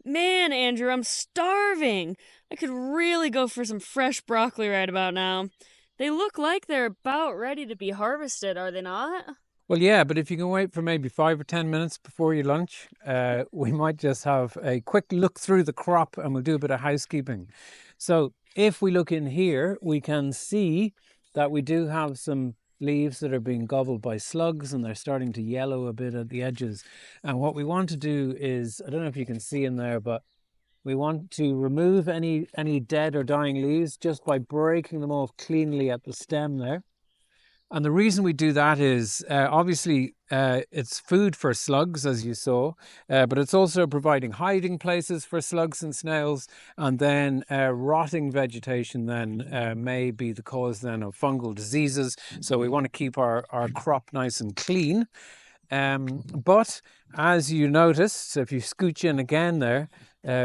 Man, Andrew, I'm starving. I could really go for some fresh broccoli right about now. They look like they're about ready to be harvested, are they not? Well, yeah, but if you can wait for maybe 5 or 10 minutes before your lunch, we might just have a quick look through the crop and we'll do a bit of housekeeping. So if we look in here, we can see that we do have some leaves that are being gobbled by slugs and they're starting to yellow a bit at the edges. And what we want to do is, I don't know if you can see in there, but we want to remove any dead or dying leaves just by breaking them off cleanly at the stem there. And the reason we do that is obviously it's food for slugs, as you saw, but it's also providing hiding places for slugs and snails. And then rotting vegetation then may be the cause then of fungal diseases. So we want to keep our crop nice and clean. But as you noticed, if you scooch in again there,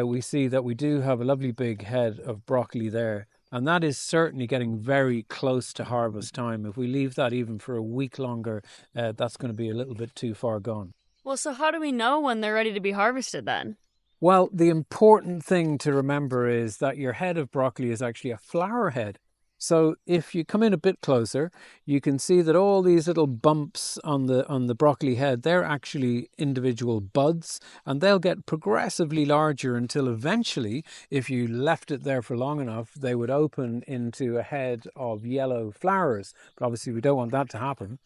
we see that we do have a lovely big head of broccoli there. And that is certainly getting very close to harvest time. If we leave that even for a week longer, that's going to be a little bit too far gone. Well, so how do we know when they're ready to be harvested then? Well, the important thing to remember is that your head of broccoli is actually a flower head. So if you come in a bit closer, you can see that all these little bumps on the broccoli head, they're actually individual buds, and they'll get progressively larger until eventually, if you left it there for long enough, they would open into a head of yellow flowers. But obviously we don't want that to happen.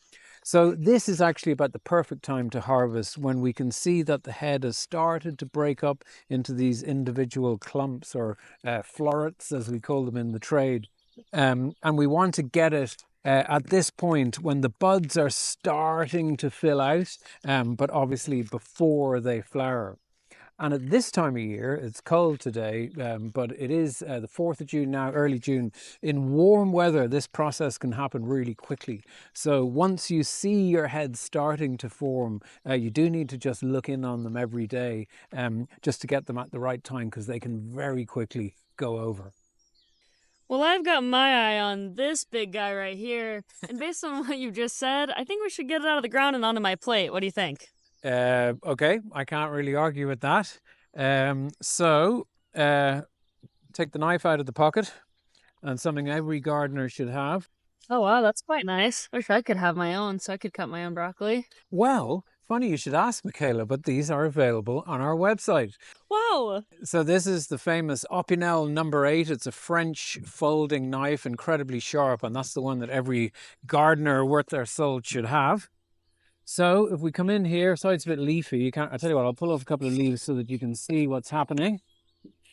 So this is actually about the perfect time to harvest, when we can see that the head has started to break up into these individual clumps or florets, as we call them in the trade. And we want to get it at this point when the buds are starting to fill out, but obviously before they flower. And at this time of year, it's cold today, but it is the 4th of June now, early June. In warm weather, this process can happen really quickly. So once you see your head starting to form, you do need to just look in on them every day, just to get them at the right time, because they can very quickly go over. Well, I've got my eye on this big guy right here, and based on what you just said, I think we should get it out of the ground and onto my plate. What do you think? Okay, I can't really argue with that. Take the knife out of the pocket, and something every gardener should have. Oh, wow, that's quite nice. Wish I could have my own so I could cut my own broccoli. Well, funny you should ask, Michaela, but these are available on our website. Wow! So this is the famous Opinel No. 8. It's a French folding knife, incredibly sharp, and that's the one that every gardener worth their salt should have. So if we come in here, sorry it's a bit leafy. You can't. I tell you what, I'll pull off a couple of leaves so that you can see what's happening.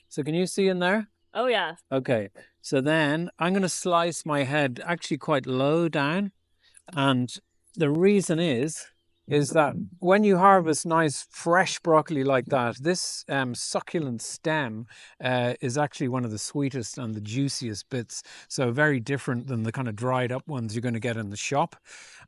So can you see in there? Oh, yeah. Okay. So then I'm going to slice my head actually quite low down, and the reason is that when you harvest nice fresh broccoli like that, this succulent stem is actually one of the sweetest and the juiciest bits. So very different than the kind of dried up ones you're going to get in the shop.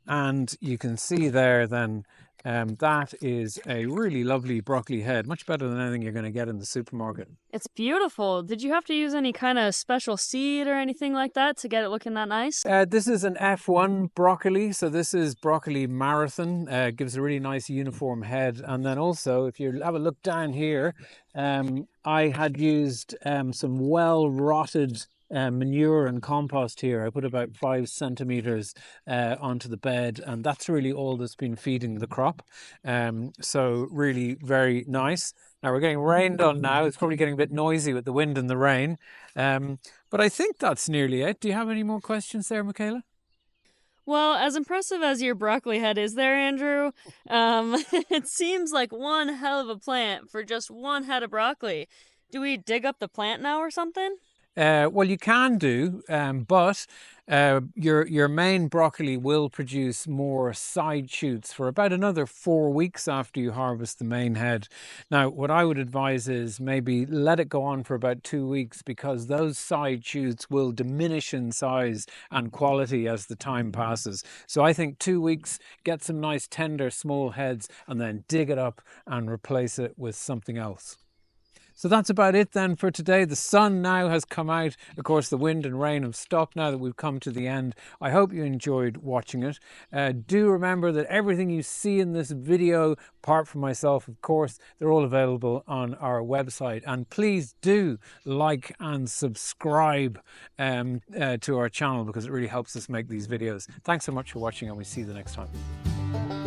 And you can see there then that is a really lovely broccoli head, much better than anything you're going to get in the supermarket. It's beautiful. Did you have to use any kind of special seed or anything like that to get it looking that nice? This is an F1 broccoli, so this is broccoli marathon. Gives a really nice uniform head. And then also, if you have a look down here, I had used some well-rotted manure and compost here. I put about 5 centimeters onto the bed, and that's really all that's been feeding the crop. So really very nice. Now we're getting rained on now. It's probably getting a bit noisy with the wind and the rain. But I think that's nearly it. Do you have any more questions there, Michaela? Well, as impressive as your broccoli head is there, Andrew, it seems like one hell of a plant for just one head of broccoli. Do we dig up the plant now or something? Well, you can do, but your main broccoli will produce more side shoots for about another 4 weeks after you harvest the main head. Now, what I would advise is maybe let it go on for about 2 weeks, because those side shoots will diminish in size and quality as the time passes. So I think 2 weeks, get some nice tender small heads, and then dig it up and replace it with something else. So that's about it then for today. The sun now has come out. Of course, the wind and rain have stopped now that we've come to the end. I hope you enjoyed watching it. Do remember that everything you see in this video, apart from myself, of course, they're all available on our website. And please do like and subscribe to our channel, because it really helps us make these videos. Thanks so much for watching, and we'll see you the next time.